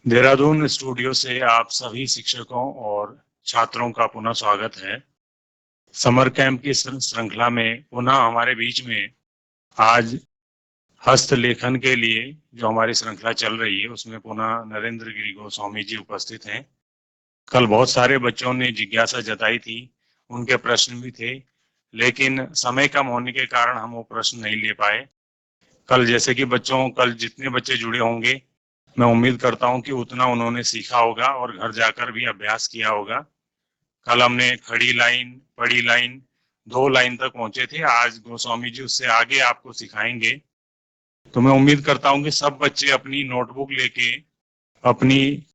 Dehradun studio से आप सभी शिक्षकों और छात्रों का पुनः स्वागत है। समर कैंप की श्रृंखला में पुनः हमारे बीच में आज हस्तलेखन के लिए जो हमारी श्रृंखला चल रही है उसमें पुनः नरेंद्र गिरि गोस्वामी जी उपस्थित हैं। कल बहुत सारे बच्चों ने जिज्ञासा जताई थी, उनके प्रश्न भी थे, लेकिन समय कम होने के कारण हम वो प्रश्न नहीं ले पाए। कल जितने बच्चे जुड़े होंगे, मैं उम्मीद करता हूं कि उतना उन्होंने सीखा होगा और घर जाकर भी अभ्यास किया होगा। कल हमने खड़ी लाइन, पड़ी लाइन, 2 लाइन तक पहुंचे थे। आज गोस्वामी जी उससे आगे आपको सिखाएंगे। तो मैं उम्मीद करता हूं कि सब बच्चे अपनी नोटबुक लेके, अपनी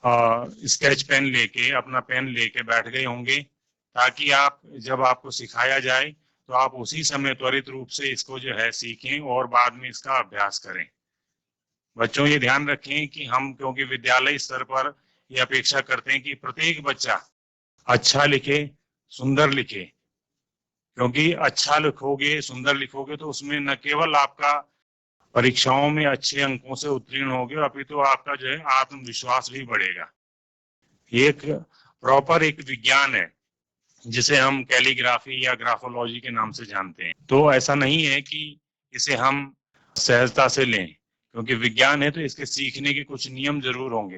स्केच पेन लेके, अपना पेन लेके बैठ गए होंगे, ताकि आप जब आपको सिखाया जाए तो आप उसी समय त्वरित रूप से इसको जो है सीखें और बाद में इसका अभ्यास करें। बच्चों ये ध्यान रखें कि हम क्योंकि विद्यालय स्तर पर ये अपेक्षा करते हैं कि प्रत्येक बच्चा अच्छा लिखे, सुंदर लिखे, क्योंकि अच्छा लिखोगे, सुंदर लिखोगे तो उसमें न केवल आपका परीक्षाओं में अच्छे अंकों से उत्तीर्ण होगे, अपितु आपका जो है आत्मविश्वास भी बढ़ेगा। ये एक प्रॉपर एक विज्ञान है जिसे हम कैलीग्राफी या ग्राफोलॉजी के नाम से जानते हैं। तो ऐसा नहीं है कि इसे हम सहजता से लें, क्योंकि विज्ञान है तो इसके सीखने के कुछ नियम जरूर होंगे।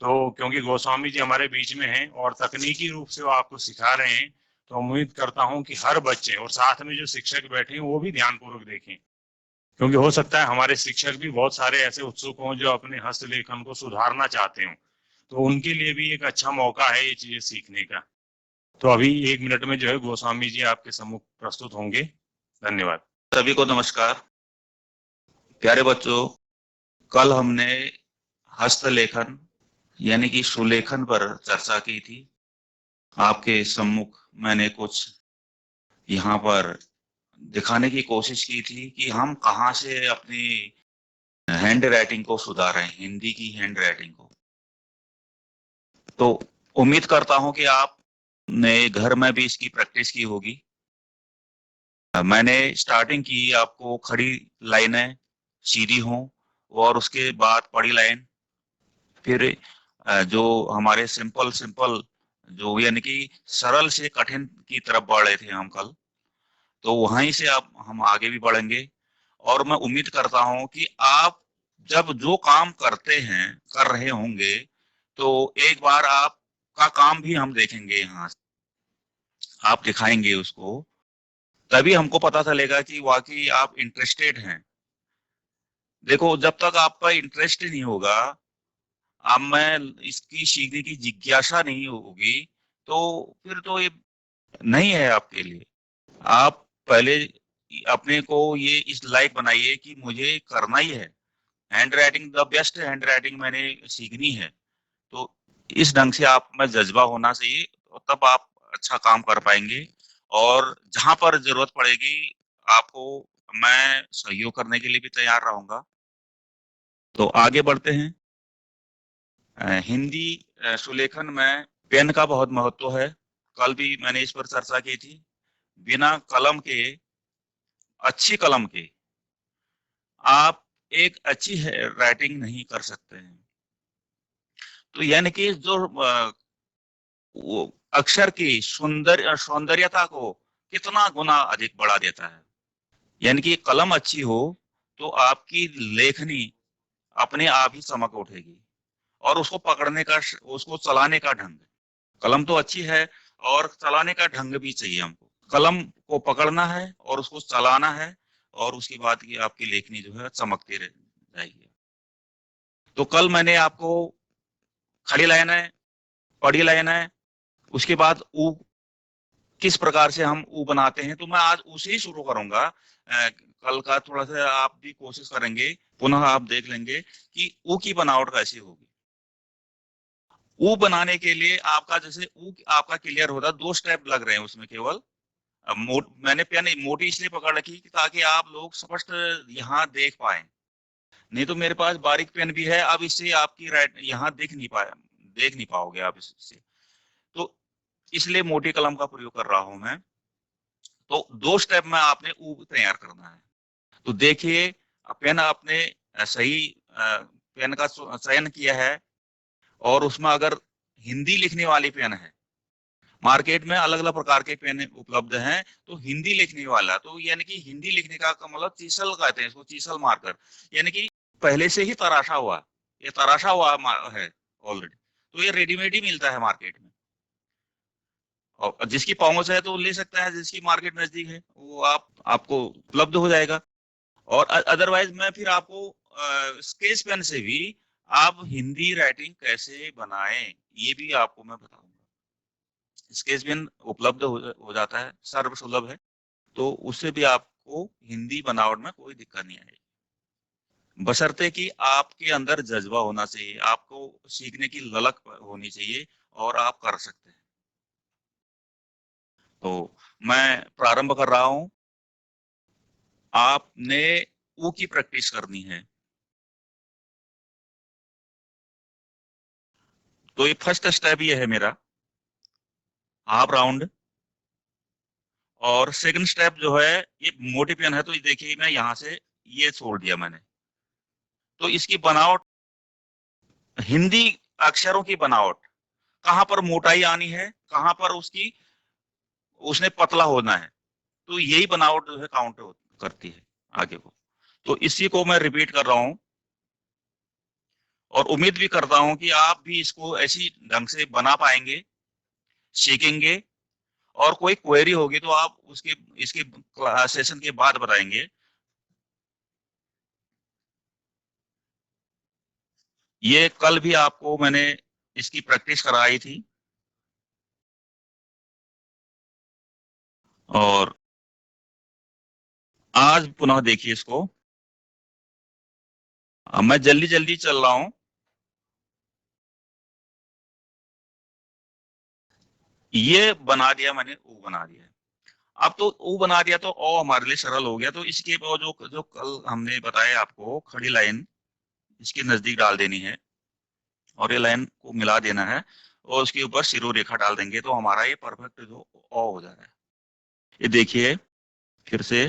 तो क्योंकि गोस्वामी जी हमारे बीच में हैं और तकनीकी रूप से वो आपको सिखा रहे हैं, तो उम्मीद करता हूं कि हर बच्चे और साथ में जो शिक्षक बैठे हैं वो भी ध्यानपूर्वक देखें, क्योंकि हो सकता है हमारे शिक्षक भी बहुत सारे ऐसे उत्सुक हों जो अपने हस्तलेखन को सुधारना चाहते हों। तो उनके लिए भी एक अच्छा मौका है ये चीजें सीखने का। तो अभी 1 मिनट में जो है गोस्वामी जी आपके सम्मुख प्रस्तुत होंगे। धन्यवाद। सभी को नमस्कार। प्यारे बच्चों, कल हमने हस्तलेखन यानी कि सुलेखन पर चर्चा की थी। आपके सम्मुख मैंने कुछ यहाँ पर दिखाने की कोशिश की थी कि हम कहाँ से अपनी हैंड राइटिंग को सुधारें, हिंदी की हैंड राइटिंग को। तो उम्मीद करता हूं कि आपने घर में भी इसकी प्रैक्टिस की होगी। मैंने स्टार्टिंग की आपको खड़ी लाइनें सीधी हों और उसके बाद पड़ी लाइन, फिर जो हमारे सिंपल सिंपल जो यानी कि सरल से कठिन की तरफ बढ़ रहे थे हम कल, तो वहीं से आप हम आगे भी बढ़ेंगे। और मैं उम्मीद करता हूं कि आप जब जो काम करते हैं, कर रहे होंगे, तो एक बार आपका काम भी हम देखेंगे, यहाँ आप दिखाएंगे उसको, तभी हमको पता चलेगा कि वाकई आप इंटरेस्टेड हैं। देखो, जब तक आपका इंटरेस्ट नहीं होगा, अब मैं इसकी सीखने की जिज्ञासा नहीं होगी, तो फिर तो ये नहीं है आपके लिए। आप पहले अपने को ये इस लायक बनाइए कि मुझे करना ही है, hand writing the best hand writing मैंने सीखनी है। तो इस ढंग से आप में जज्बा होना चाहिए, तब आप अच्छा काम कर पाएंगे। और जहां पर जरूरत पड़ेगी आपको, मैं सहयोग करने के लिए भी तैयार रहूंगा। तो आगे बढ़ते हैं। हिंदी सुलेखन में पेन का बहुत महत्व है। कल भी मैंने इस पर चर्चा की थी। बिना कलम के, अच्छी कलम के, आप एक अच्छी राइटिंग नहीं कर सकते हैं। तो यानी कि जो वो अक्षर की सौंदर्यता को कितना गुना अधिक बढ़ा देता है। यानी कि कलम अच्छी हो तो आपकी लेखनी अपने आप ही चमक उठेगी। और उसको पकड़ने का, उसको चलाने का ढंग, कलम तो अच्छी है और चलाने का ढंग भी चाहिए हमको। कलम को पकड़ना है और उसको चलाना है, और उसके बाद की आपकी लेखनी जो है चमकती रह जाएगी। तो कल मैंने आपको खड़ी लाइन है, पड़ी लाइन है, उसके बाद ऊ किस प्रकार से हम ऊ बनाते हैं, तो मैं आज उसे ही शुरू करूंगा। कल का थोड़ा सा आप भी कोशिश करेंगे, पुनः आप देख लेंगे कि ऊ की बनावट कैसी होगी। ऊ बनाने के लिए आपका, जैसे ऊ आपका क्लियर होता, 2 स्टेप लग रहे हैं उसमें केवल। मैंने पेन मोटी इसलिए पकड़ रखी ताकि आप लोग स्पष्ट यहाँ देख पाए। नहीं तो मेरे पास बारीक पेन भी है, अब इससे आपकी राइट यहाँ देख नहीं पाओगे आप इससे। तो इसलिए मोटी कलम का प्रयोग कर रहा हूं मैं। तो 2 स्टेप में आपने ऊ तैयार करना है। तो देखिए, पेन आपने सही पेन का चयन किया है और उसमें अगर हिंदी लिखने वाली पेन है, मार्केट में अलग अलग प्रकार के पेन उपलब्ध हैं, तो हिंदी लिखने वाला, तो यानी कि हिंदी लिखने का मतलब चीसल कहते हैं इसको, चीसल मार्कर, यानी कि पहले से ही तराशा हुआ, ये तराशा हुआ है ऑलरेडी, तो ये रेडीमेड ही मिलता है मार्केट में। और जिसकी पहुंच है तो ले सकता है, जिसकी मार्केट नजदीक है वो आपको उपलब्ध हो जाएगा। और अदरवाइज मैं फिर आपको स्केच पेन से भी आप हिंदी राइटिंग कैसे बनाएं ये भी आपको मैं बताऊंगा। स्केच पेन उपलब्ध हो जाता है, सर्वसुलभ है, तो उससे भी आपको हिंदी बनावट में कोई दिक्कत नहीं आएगी, बशर्ते कि आपके अंदर जज्बा होना चाहिए, आपको सीखने की ललक होनी चाहिए और आप कर सकते हैं। तो मैं प्रारंभ कर रहा हूं। आपने ऊ की प्रैक्टिस करनी है। तो ये फर्स्ट स्टेप ये है मेरा, हाफ राउंड। और सेकंड स्टेप जो है, ये मोटी पेन है तो ये देखिए मैं यहाँ से ये छोड़ दिया मैंने, तो इसकी बनावट, हिंदी अक्षरों की बनावट, कहाँ पर मोटाई आनी है, कहाँ पर उसने पतला होना है, तो यही बनावट जो है काउंट करती है आगे को। तो इसी को मैं रिपीट कर रहा हूं और उम्मीद भी करता हूं कि आप भी इसको ऐसी ढंग से बना पाएंगे, सीखेंगे। और कोई क्वेरी होगी तो आप उसके इसके सेशन के बाद बताएंगे। ये कल भी आपको मैंने इसकी प्रैक्टिस कराई थी और आज पुनः देखिए इसको। मैं जल्दी जल्दी चल रहा हूं। ये बना दिया मैंने, ओ बना दिया। अब तो ओ बना दिया तो ओ हमारे लिए सरल हो गया। तो इसके वो जो जो कल हमने बताया आपको, खड़ी लाइन इसके नजदीक डाल देनी है और ये लाइन को मिला देना है और उसके ऊपर सिरो रेखा डाल देंगे तो हमारा ये परफेक्ट जो ओ हो जा रहा है। ये देखिए फिर से,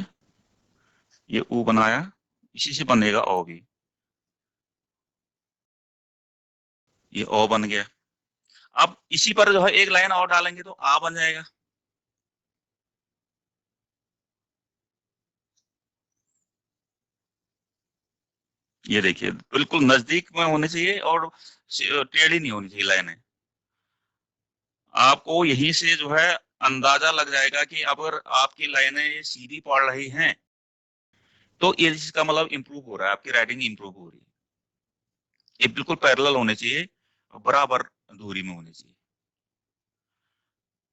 ये ऊ बनाया, इसी से बनेगा ओ भी। ये ओ बन गया। अब इसी पर जो है एक लाइन और डालेंगे तो आ बन जाएगा। ये देखिए बिल्कुल नजदीक में होने चाहिए और टेढ़ी नहीं होनी चाहिए लाइनें। आपको यहीं से जो है अंदाजा लग जाएगा कि अगर आपकी लाइनें सीधी पड़ रही हैं तो ये इसका मतलब इंप्रूव हो रहा है, आपकी राइटिंग इंप्रूव हो रही है। ये बिल्कुल पैरेलल होने चाहिए और बराबर दूरी में होने चाहिए।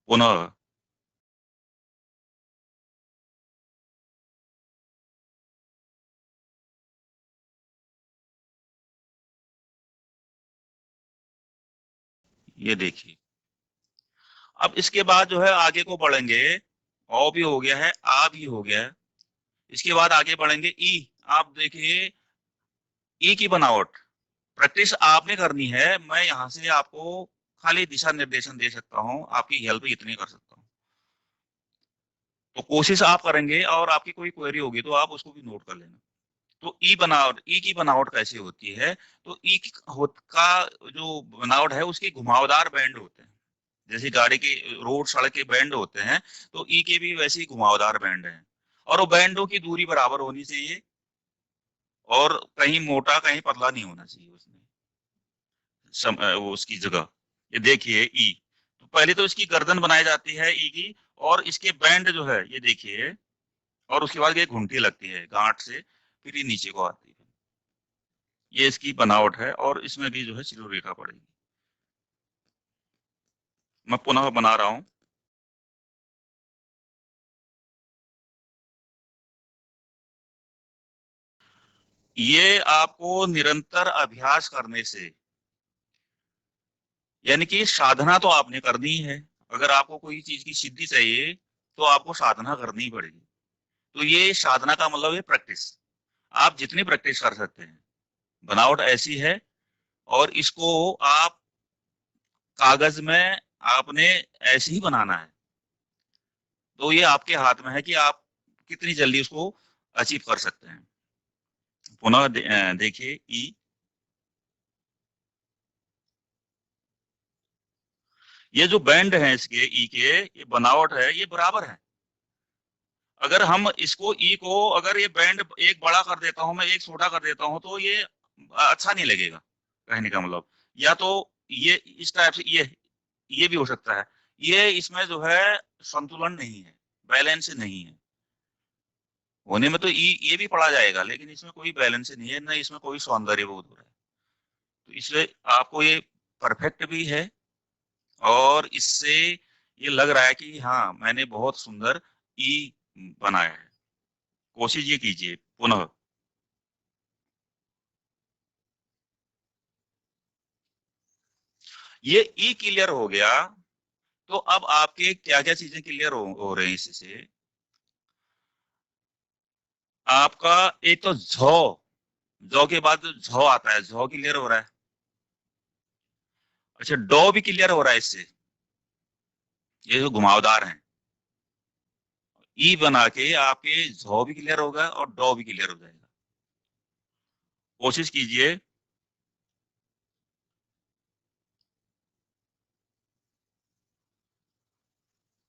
पुनः ये देखिए। अब इसके बाद जो है आगे को बढ़ेंगे। ओ भी हो गया है, आ भी हो गया है। इसके बाद आगे बढ़ेंगे ई। आप देखिए ई की बनावट प्रैक्टिस आपने करनी है, मैं यहाँ से आपको खाली दिशा निर्देशन दे सकता हूँ, आपकी हेल्प इतनी कर सकता हूँ। तो कोशिश आप करेंगे और आपकी कोई क्वेरी होगी तो आप उसको भी नोट कर लेना। तो ई की बनावट कैसी होती है? तो का जो बनावट है उसके घुमावदार बैंड होते हैं, जैसे गाड़ी के रोड सड़क के बैंड होते हैं, तो ई के भी वैसे ही घुमावदार बैंड हैं। और वो बैंडों की दूरी बराबर होनी चाहिए और कहीं मोटा कहीं पतला नहीं होना चाहिए उसमें वो उसकी जगह। ये देखिए ई, तो पहले तो इसकी गर्दन बनाई जाती है ई की, और इसके बैंड जो है ये देखिए, और उसके बाद ये घुंटी लगती है गांठ से, फिर ये नीचे को आती है। ये इसकी बनावट है और इसमें भी जो है सिरो रेखा पड़ेगी। मैं पुनः बना रहा हूं। ये आपको निरंतर अभ्यास करने से, यानी कि साधना तो आपने करनी ही है। अगर आपको कोई चीज की सिद्धि चाहिए तो आपको साधना करनी ही पड़ेगी। तो ये साधना का मतलब है प्रैक्टिस। आप जितनी प्रैक्टिस कर सकते हैं, बनावट ऐसी है, और इसको आप कागज में आपने ऐसे ही बनाना है। तो ये आपके हाथ में है कि आप कितनी जल्दी उसको अचीव कर सकते हैं। पुनः देखिए ई, ये जो बैंड है इसके ई के, ये बनावट है, ये बराबर है। अगर हम इसको ई को, अगर ये बैंड एक बड़ा कर देता हूं मैं, एक छोटा कर देता हूं, तो ये अच्छा नहीं लगेगा। कहने का मतलब, या तो ये इस टाइप से, ये भी हो सकता है। ये इसमें जो है संतुलन नहीं है, बैलेंस नहीं है। होने में तो ये भी पढ़ा जाएगा, लेकिन इसमें कोई बैलेंस नहीं है, ना इसमें कोई सौंदर्य बोध हो रहा है। तो इसलिए आपको ये परफेक्ट भी है, और इससे ये लग रहा है कि हाँ, मैंने बहुत सुंदर ई बनाया है। कोशिश ये कीजिए पुनः। ये ई क्लियर हो गया, तो अब आपके क्या क्या चीजें क्लियर हो रही हैं इससे। आपका एक तो झो, जौ के बाद झो आता है, झो क्लियर हो रहा है। अच्छा, डो भी क्लियर हो रहा है इससे, ये जो घुमावदार हैं। ई बना के आपके झो भी क्लियर होगा और डो भी क्लियर हो जाएगा। कोशिश कीजिए।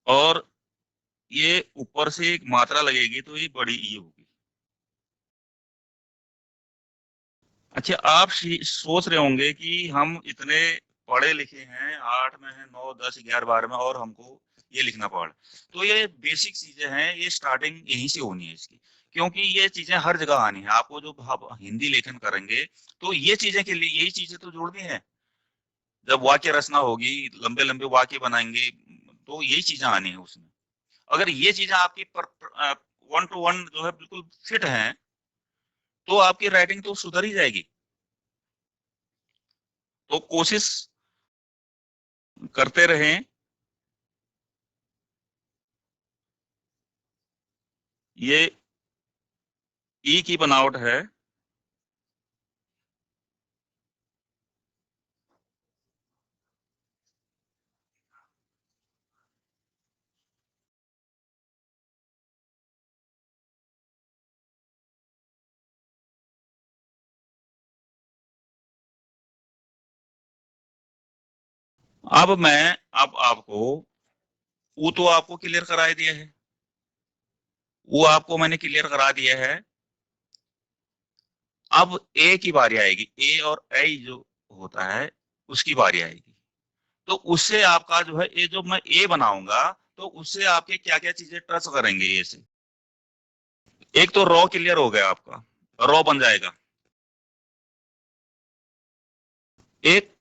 और ये ऊपर से एक मात्रा लगेगी तो ये बड़ी ई होगी। अच्छा, आप सोच रहे होंगे कि हम इतने पढ़े लिखे हैं, 8 में है, 9, 10, 11, 12 में, और हमको ये लिखना पड़। तो ये बेसिक चीजें हैं, ये स्टार्टिंग यहीं से होनी है इसकी। क्योंकि ये चीजें हर जगह आनी है आपको, जो आप हिंदी लेखन करेंगे तो ये चीजें के लिए यही चीजें तो जोड़नी है। जब वाक्य रचना होगी, लंबे लंबे वाक्य बनाएंगे, तो यही चीजें आनी है उसमें। अगर ये चीजें आपकी वन टू वन जो है बिल्कुल फिट है, तो आपकी राइटिंग तो सुधर ही जाएगी। तो कोशिश करते रहें। ये ई की बनावट है। अब मैं, अब आपको, वो तो आपको क्लियर करा ही दिया है, वो आपको मैंने क्लियर करा दिया है। अब ए की बारी आएगी, ए और आई जो होता है उसकी बारी आएगी। तो उससे आपका जो है, ये जो मैं ए बनाऊंगा, तो उससे आपके क्या क्या चीजें टच करेंगे ए से। एक तो रॉ क्लियर हो गया आपका, रॉ बन जाएगा। एक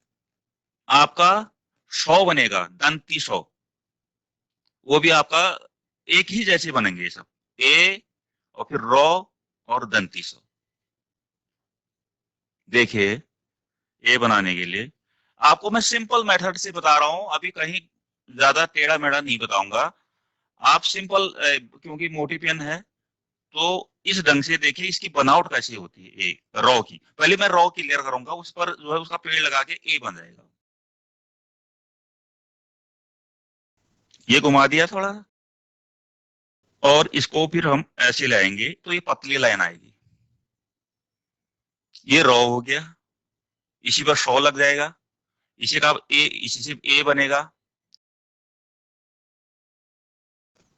आपका शौ बनेगा, दंती शौ। वो भी आपका एक ही जैसे बनेंगे ये सब, ए और फिर रॉ और दंती शौ। देखिए, ए बनाने के लिए आपको मैं सिंपल मेथड से बता रहा हूं, अभी कहीं ज्यादा टेढ़ा मेढ़ा नहीं बताऊंगा। आप सिंपल, क्योंकि मोटी पेन है, तो इस ढंग से देखिए इसकी बनावट कैसी होती है। ए रॉ की पहले मैं रॉ क्लियर करूंगा, उस पर जो है उसका पेड़ लगा के ए बन जाएगा। ये घुमा दिया थोड़ा, और इसको फिर हम ऐसे लाएंगे तो ये पतली लाइन आएगी। ये रॉ हो गया, इसी पर शो लग जाएगा, इसी का ए, इसी से ए बनेगा।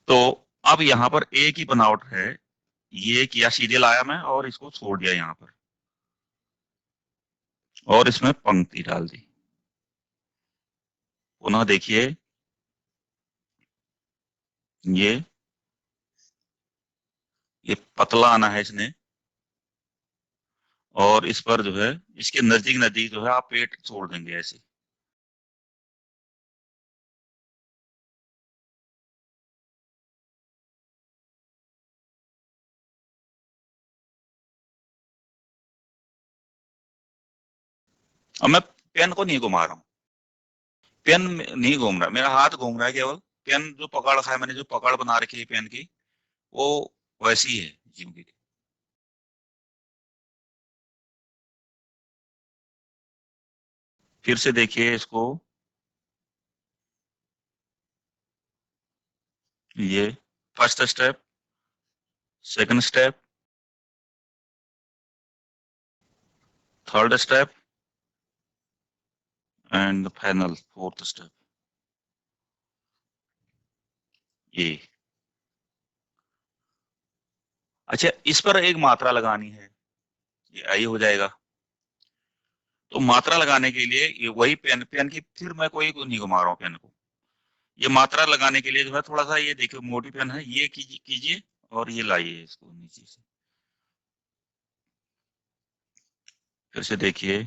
तो अब यहाँ पर ए की बनावट है, ये किया, सीधे लाया मैं और इसको छोड़ दिया यहाँ पर, और इसमें पंक्ति डाल दी। पुनः देखिए, ये ये पतला आना है इसने, और इस पर जो है, इसके नजदीक नजदीक जो है आप पेट छोड़ देंगे ऐसे। अब मैं पेन को नहीं घुमा रहा हूँ, पेन नहीं घूम रहा, मेरा हाथ घूम रहा है केवल। पेन जो पकड़ रखा है मैंने, जो पकड़ बना रखी है पेन की, वो वैसी है जिम की। फिर से देखिए इसको, ये first step, second step, third step, and final fourth step. ये। अच्छा, इस पर एक मात्रा लगानी है, ये हो जाएगा। तो मात्रा लगाने के लिए ये वही पेन पेन की, फिर मैं कोई नहीं घुमा रहा हूँ पेन को। ये मात्रा लगाने के लिए जो है थोड़ा सा, ये देखिए मोटी पेन है, ये कीजिए कीजिए और ये लाइए इसको नीचे से, फिर से देखिए।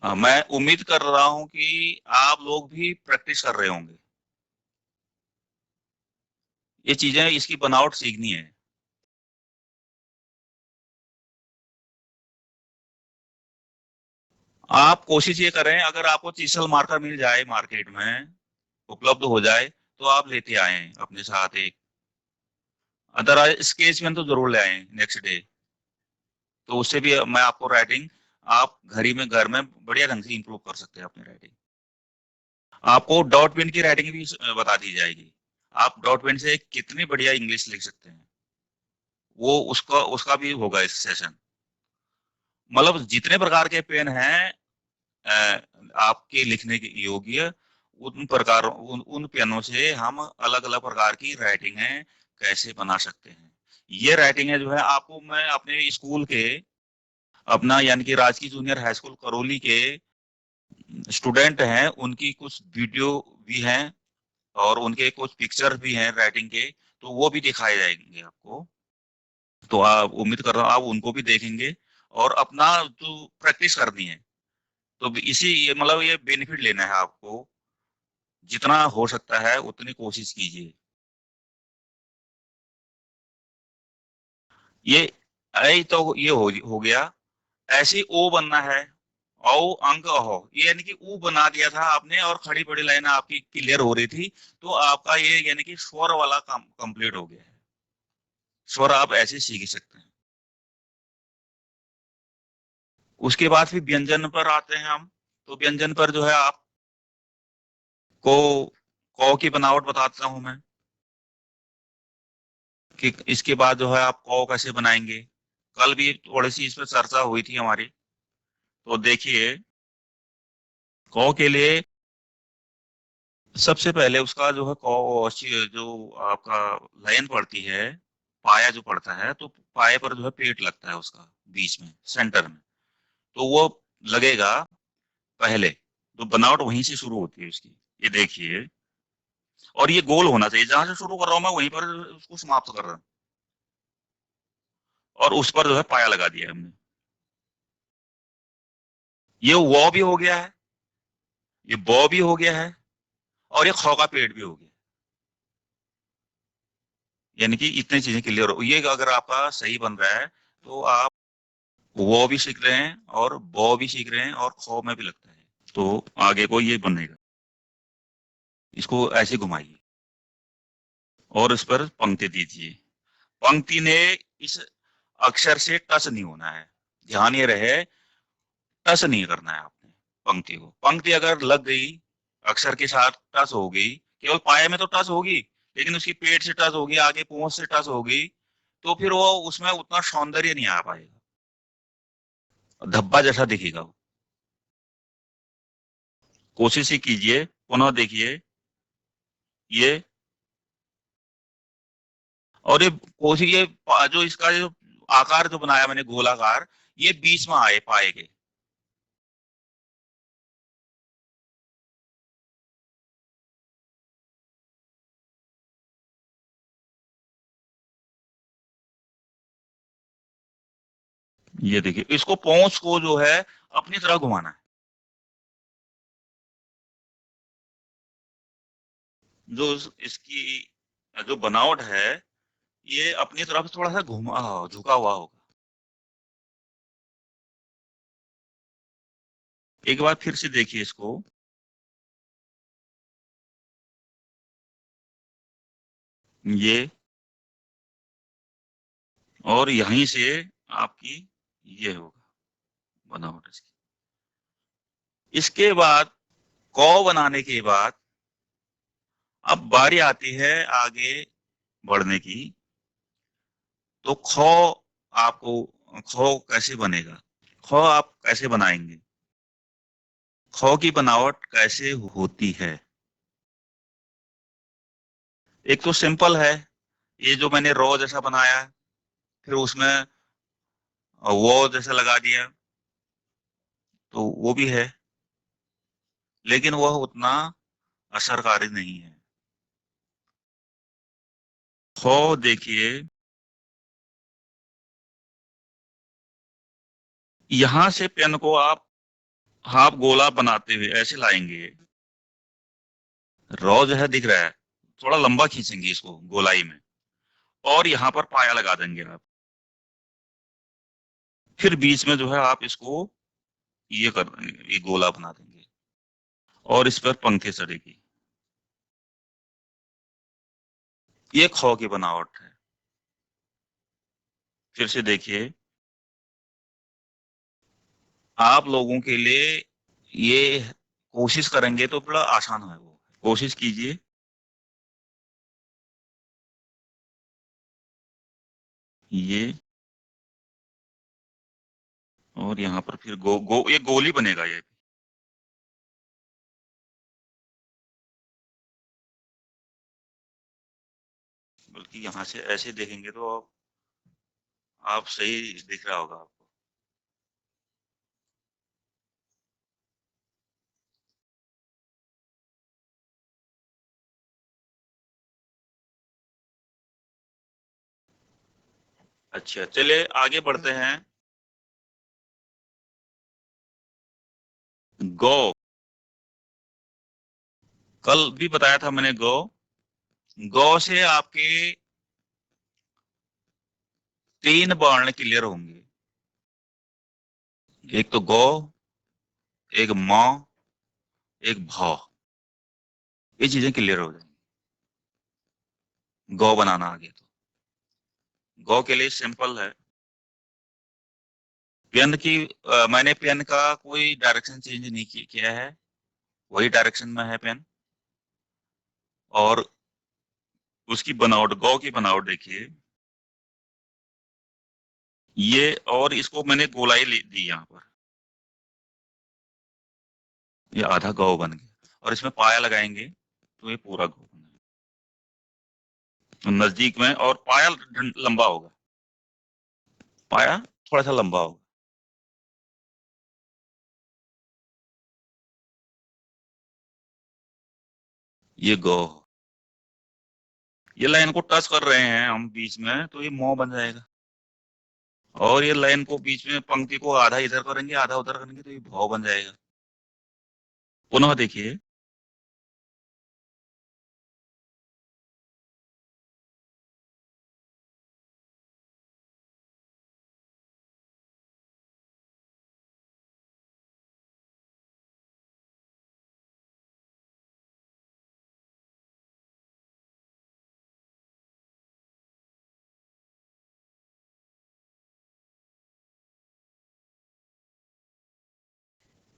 मैं उम्मीद कर रहा हूं कि आप लोग भी प्रैक्टिस कर रहे होंगे। ये चीजें, इसकी बनावट सीखनी है। आप कोशिश ये करें, अगर आपको चीसल मार्कर मिल जाए मार्केट में, उपलब्ध हो जाए, तो आप लेते आए अपने साथ एक। अदरवाइज स्केच पेन तो जरूर ले आए नेक्स्ट डे। तो उससे भी मैं आपको राइटिंग, आप घर में बढ़िया ढंग से इंप्रूव कर सकते हैं अपनी राइटिंग। आपको डॉट पेन की राइटिंग भी बता दी जाएगी। आप डॉट पेन से कितनी बढ़िया इंग्लिश लिख सकते हैं, वो उसका उसका भी होगा इस सेशन। मतलब जितने प्रकार के पेन हैं अ, आपके लिखने के योग्य, उन पेनों से हम अलग अलग प्रकार की राइटिंग है कैसे बना सकते हैं। ये राइटिंग है जो है, आपको मैं अपने स्कूल के, अपना यानी कि राजकीय जूनियर हाई स्कूल करौली के स्टूडेंट हैं, उनकी कुछ वीडियो भी हैं और उनके कुछ पिक्चर भी हैं राइटिंग के, तो वो भी दिखाए जाएंगे आपको। तो आप, उम्मीद कर रहा हूँ आप उनको भी देखेंगे और अपना जो प्रैक्टिस करनी है। तो इसी ये मतलब ये बेनिफिट लेना है आपको, जितना हो सकता है उतनी कोशिश कीजिए। ये ऐ तो ये हो गया। ऐसे ओ बनना है, औ अंक अहो, ये यानी कि ऊ बना दिया था आपने और खड़ी बड़ी लाइन आपकी क्लियर हो रही थी, तो आपका ये यानी कि स्वर वाला काम कंप्लीट हो गया है। स्वर आप ऐसे सीख सकते हैं। उसके बाद फिर व्यंजन पर आते हैं हम। तो व्यंजन पर जो है आपको कौ की बनावट बताता हूं मैं, कि इसके बाद जो है आप कौ कैसे बनाएंगे। कल भी थोड़ी सी इस पर चर्चा हुई थी हमारी। तो देखिए, कौ के लिए सबसे पहले उसका जो है कौ, जो आपका लाइन पड़ती है, पाया जो पड़ता है, तो पाए पर जो है पेट लगता है उसका, बीच में सेंटर में। तो वो लगेगा पहले, तो बनावट वहीं से शुरू होती है उसकी। ये देखिए, और ये गोल होना चाहिए, जहां से शुरू कर रहा हूं मैं वहीं पर उसको समाप्त कर रहा हूं। और उस पर जो है पाया लगा दिया हमने। ये वो भी हो गया है, ये बो भी हो गया है, और ये खौ का पेट भी हो गया। यानी कि इतनी चीजें क्लियर हो, ये अगर आपका सही बन रहा है, तो आप वो भी सीख रहे हैं और बो भी सीख रहे हैं और खौ में भी लगता है। तो आगे को ये बनेगा। इसको ऐसे घुमाइए और इस पर पंक्ति दीजिए। पंक्ति ने इस अक्षर से टच नहीं होना है, ध्यान ये रहे, टच नहीं करना है आपने पंक्ति को। पंक्ति अगर लग गई, अक्षर के साथ टच हो गई, केवल पाए में तो टच होगी, लेकिन उसकी पेट से टच होगी, आगे पूंछ से टच होगी, तो फिर वो उसमें उतना सौंदर्य नहीं आ पाएगा, धब्बा जैसा दिखेगा वो। कोशिश ही कीजिए, पुनः देखिए ये। और ये कोशिश, ये जो इसका जो आकार जो बनाया मैंने गोलाकार, ये बीच में आए पाए के। ये देखिए, इसको पहुंच को जो है अपनी तरह घुमाना है। जो इसकी जो बनावट है, ये अपनी तरफ थोड़ा सा घुमा, झुका हुआ होगा। एक बार फिर से देखिए इसको। ये, और यहीं से आपकी ये होगा बनावट इसकी। इसके बाद कौ बनाने के बाद अब बारी आती है आगे बढ़ने की। तो खौ आपको, खौ कैसे बनेगा, खौ आप कैसे बनाएंगे, खौ की बनावट कैसे होती है। एक तो सिंपल है, ये जो मैंने रो जैसा बनाया, फिर उसमें वो जैसा लगा दिया, तो वो भी है, लेकिन वह उतना असरकारी नहीं है। खौ देखिए, यहां से पेन को आप हाफ गोला बनाते हुए ऐसे लाएंगे, रॉ जो है दिख रहा है, थोड़ा लंबा खींचेंगे इसको गोलाई में, और यहाँ पर पाया लगा देंगे आप। फिर बीच में जो है आप इसको ये कर देंगे, ये गोला बना देंगे, और इस पर पंखे चढ़ेगी। ये खौ की बनावट है। फिर से देखिए, आप लोगों के लिए ये कोशिश करेंगे तो बड़ा आसान है, वो कोशिश कीजिए। ये, और यहाँ पर फिर ये गोली बनेगा ये। बल्कि यहाँ से ऐसे देखेंगे तो आप सही दिख रहा होगा आपको। अच्छा, चलिए आगे बढ़ते हैं। गौ, कल भी बताया था मैंने गौ। गौ से आपके 3 वर्ण क्लियर होंगे। एक तो गौ, एक मौ, एक भौ। ये चीजें क्लियर हो जाएंगी गौ बनाना आ गया तो। गौ के लिए सिंपल है। पेन की मैंने पेन का कोई डायरेक्शन चेंज नहीं किया है, वही डायरेक्शन में है पेन। और उसकी बनावट, गौ की बनावट देखिए ये, और इसको मैंने गोलाई दी यहाँ पर, ये आधा गौ बन गया, और इसमें पाया लगाएंगे तो ये पूरा गौ बन गया। तो नजदीक में, और पाया लंबा होगा, पाया थोड़ा सा लंबा होगा। ये गौ, ये लाइन को टच कर रहे हैं हम बीच में, तो ये मौ बन जाएगा। और ये लाइन को बीच में, पंक्ति को आधा इधर करेंगे आधा उधर करेंगे तो ये भौ बन जाएगा। पुनः देखिए,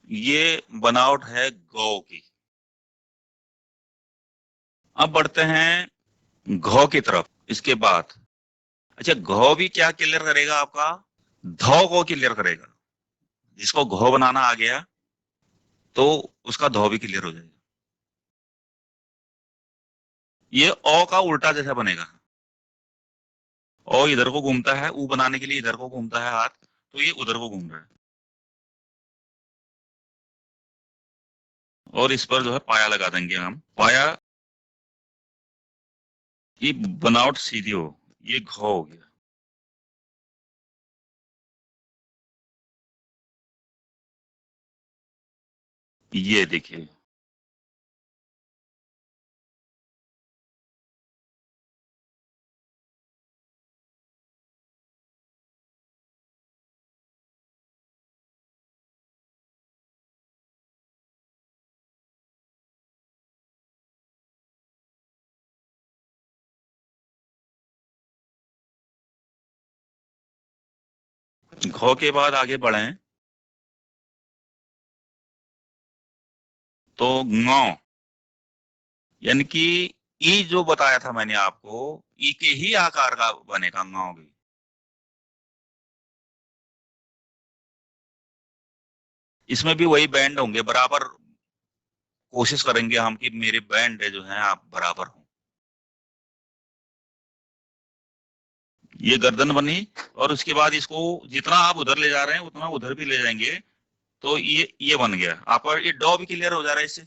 ये बनावट है गौ की। अब बढ़ते हैं घौ की तरफ इसके बाद। अच्छा, घौ भी क्या क्लियर करेगा आपका, धौ को क्लियर करेगा। जिसको घौ बनाना आ गया तो उसका धौ भी क्लियर हो जाएगा। ये औ का उल्टा जैसा बनेगा। औ इधर को घूमता है, ऊ बनाने के लिए इधर को घूमता है हाथ, तो ये उधर को घूम रहा है। और इस पर जो है पाया लगा देंगे हम, पाया, ये बनावट सीधी हो, ये घौ हो गया। ये देखिए, घ के बाद आगे बढ़ें तो ङ, यानी कि ई जो बताया था मैंने आपको, ई के ही आकार का बनेगा ङ भी। इसमें भी वही बैंड होंगे बराबर, कोशिश करेंगे हम कि मेरे बैंड जो हैं आप बराबर हो। ये गर्दन बनी, और उसके बाद इसको जितना आप उधर ले जा रहे हैं उतना उधर भी ले जाएंगे, तो ये बन गया आपका। ये डॉ भी क्लियर हो जा रहा है इससे,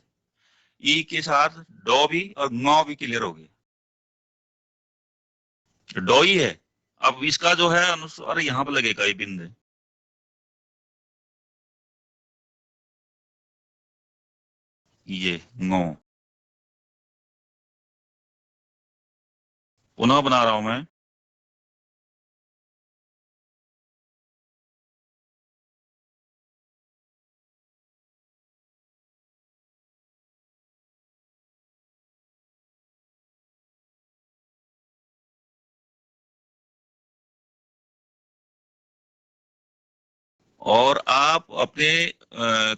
ई के साथ डॉ भी और ङ भी क्लियर हो गया। डॉ ही है। अब इसका जो है अनुस्वार यहाँ पे लगेगा, ये बिंदु, ये ङ। पुनः बना रहा हूं मैं। और आप अपने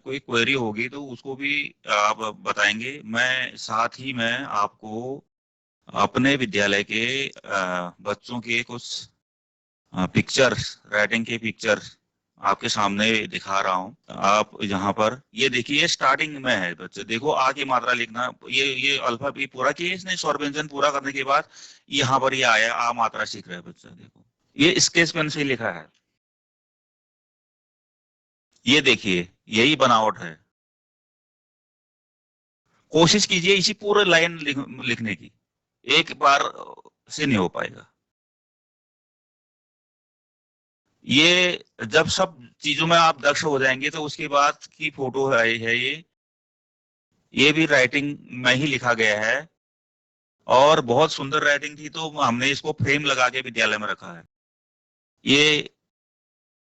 कोई क्वेरी होगी तो उसको भी आप बताएंगे। मैं साथ ही मैं आपको अपने विद्यालय के बच्चों के कुछ पिक्चर्स, राइटिंग के पिक्चर्स आपके सामने दिखा रहा हूँ। आप यहाँ पर ये देखिए, स्टार्टिंग में है बच्चे, देखो आ की मात्रा लिखना, ये अल्फाबेट पूरा किया इसने, स्वर व्यंजन पूरा करने के बाद यहाँ पर ये आया, आ मात्रा सीख रहा है बच्चा। देखो ये स्केच पेन से ही लिखा है, ये देखिए यही बनावट है। कोशिश कीजिए इसी पूरे लाइन लिखने की, एक बार से नहीं हो पाएगा। ये जब सब चीजों में आप दक्ष हो जाएंगे तो उसके बाद की फोटो है ये भी राइटिंग में ही लिखा गया है, और बहुत सुंदर राइटिंग थी, तो हमने इसको फ्रेम लगा के विद्यालय में रखा है। ये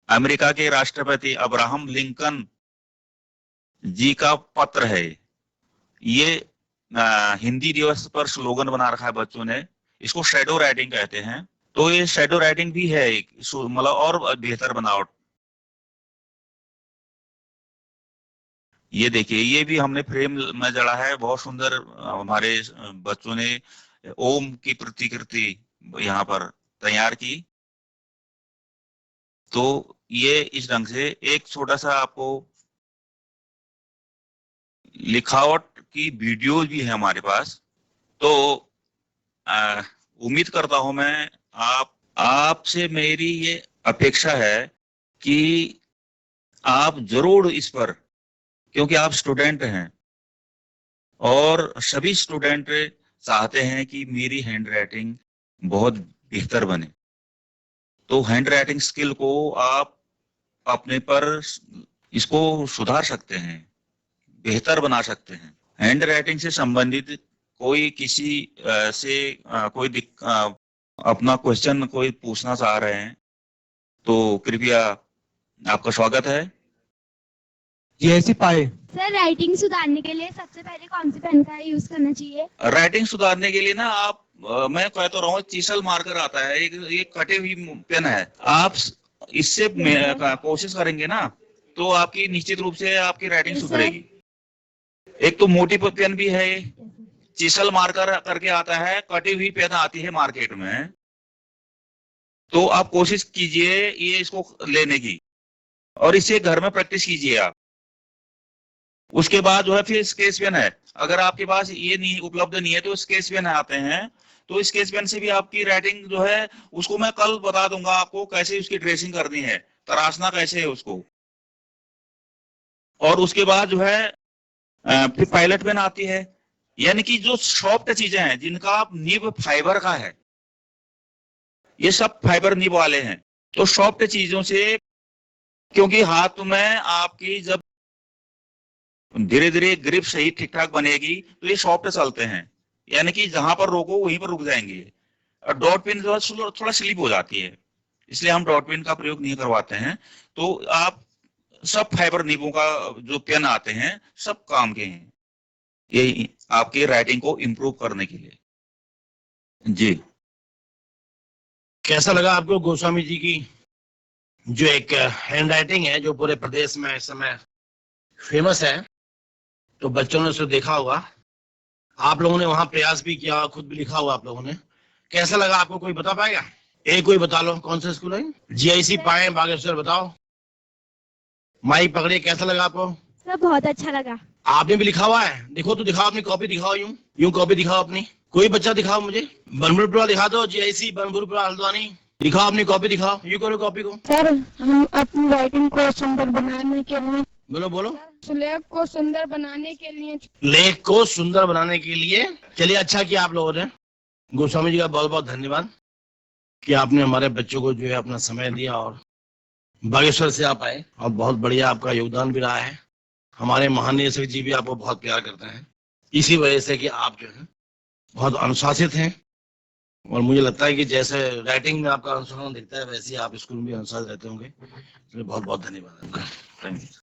अमेरिका के राष्ट्रपति अब्राहम लिंकन जी का पत्र है। ये हिंदी दिवस पर स्लोगन बना रखा है बच्चों ने, इसको शैडो राइटिंग कहते हैं। तो ये शैडो राइटिंग भी है एक, मतलब और बेहतर बनावट। ये देखिए ये भी हमने फ्रेम में जड़ा है, बहुत सुंदर हमारे बच्चों ने ओम की प्रतिकृति यहाँ पर तैयार की। तो ये इस ढंग से एक छोटा सा आपको लिखावट की वीडियो भी है हमारे पास। तो उम्मीद करता हूं मैं, आपसे मेरी ये अपेक्षा है कि आप जरूर इस पर, क्योंकि आप स्टूडेंट हैं और सभी स्टूडेंट चाहते हैं कि मेरी हैंड राइटिंग बहुत बेहतर बने, तो हैंड राइटिंग स्किल को आप अपने पर इसको सुधार सकते हैं, बेहतर बना सकते हैं। हैंड राइटिंग से संबंधित कोई किसी से अपना क्वेश्चन कोई पूछना चाह रहे हैं तो कृपया, आपका स्वागत है। जैसी पाए। सर, राइटिंग सुधारने के लिए सबसे पहले कौन सी पेन का यूज करना चाहिए? राइटिंग सुधारने के लिए ना आप मैं कह तो रहा हूँ, चीसल मार्कर आता है, एक कटे हुई पेन है, आप इससे कोशिश करेंगे ना तो आपकी निश्चित रूप से आपकी राइटिंग सुधरेगी। एक तो मोटी पेन भी है, चीसल मार्कर करके आता है, कटी हुई पेन आती है मार्केट में, तो आप कोशिश कीजिए ये इसको लेने की, और इसे घर में प्रैक्टिस कीजिए आप। उसके बाद जो है फिर स्केच पेन है, अगर आपके पास ये नहीं उपलब्ध नहीं है तो स्केच पेन आते हैं, तो स्केच पेन से भी आपकी राइटिंग जो है, उसको मैं कल बता दूंगा आपको कैसे उसकी ड्रेसिंग करनी है, तराशना कैसे है उसको। और उसके बाद जो है फिर पायलट पेन आती है, यानी कि जो सॉफ्ट चीजें हैं जिनका निब फाइबर का है, ये सब फाइबर निब वाले हैं, तो सॉफ्ट चीजों से, क्योंकि हाथ में आपकी जब धीरे धीरे ग्रिप सही ठीक ठाक बनेगी तो ये सॉफ्ट चलते हैं, यानी कि जहां पर रोको वहीं पर रुक जाएंगे। और डॉट पेन जो है थोड़ा स्लिप हो जाती है, इसलिए हम डॉट पेन का प्रयोग नहीं करवाते हैं। तो आप सब फाइबर निबों का जो पेन आते हैं सब काम के हैं, ये आपके राइटिंग को इम्प्रूव करने के लिए। जी, कैसा लगा आपको गोस्वामी जी की जो एक हैंड राइटिंग है जो पूरे प्रदेश में इस समय फेमस है, तो बच्चों ने उसे देखा होगा। आप लोगों ने वहां प्रयास भी किया, खुद भी लिखा हुआ आप लोगों ने। कैसा लगा आपको, कोई बता पाएगा? एक कोई बता लो, कौन सा स्कूल है? GIC पाए बागेश्वर, बताओ। माइक पकड़िए, कैसा लगा आपको? सर बहुत अच्छा लगा। आपने भी लिखा हुआ है? देखो तो दिखाओ, अपनी कॉपी दिखाओ, यूं कॉपी दिखाओ अपनी। कोई बच्चा दिखाओ मुझे, बनभुरपुरा दिखा दो, GIC बनभुरपुरा हल्द्वानी दिखाओ, अपनी कॉपी दिखाओ, यूं करो कॉपी को। सर हम अपनी राइटिंग को सुंदर बनाने के लिए, बोलो बोलो। सुलेख को सुंदर बनाने के लिए, लेख को सुंदर बनाने के लिए। चलिए, अच्छा किया आप लोगों ने। गोस्वामी जी का बहुत बहुत धन्यवाद कि आपने हमारे बच्चों को जो है अपना समय दिया और बागेश्वर से आप आए, और बहुत बढ़िया आपका योगदान भी रहा है। हमारे महानिदेशक जी भी आपको बहुत प्यार करते हैं, इसी वजह से कि आप जो है बहुत अनुशासित हैं। और मुझे लगता है कि जैसे राइटिंग में आपका अनुशासन दिखता है, वैसे ही आप स्कूल में भी अनुशासित रहते होंगे। इसलिए बहुत बहुत धन्यवाद आपका। Thank you.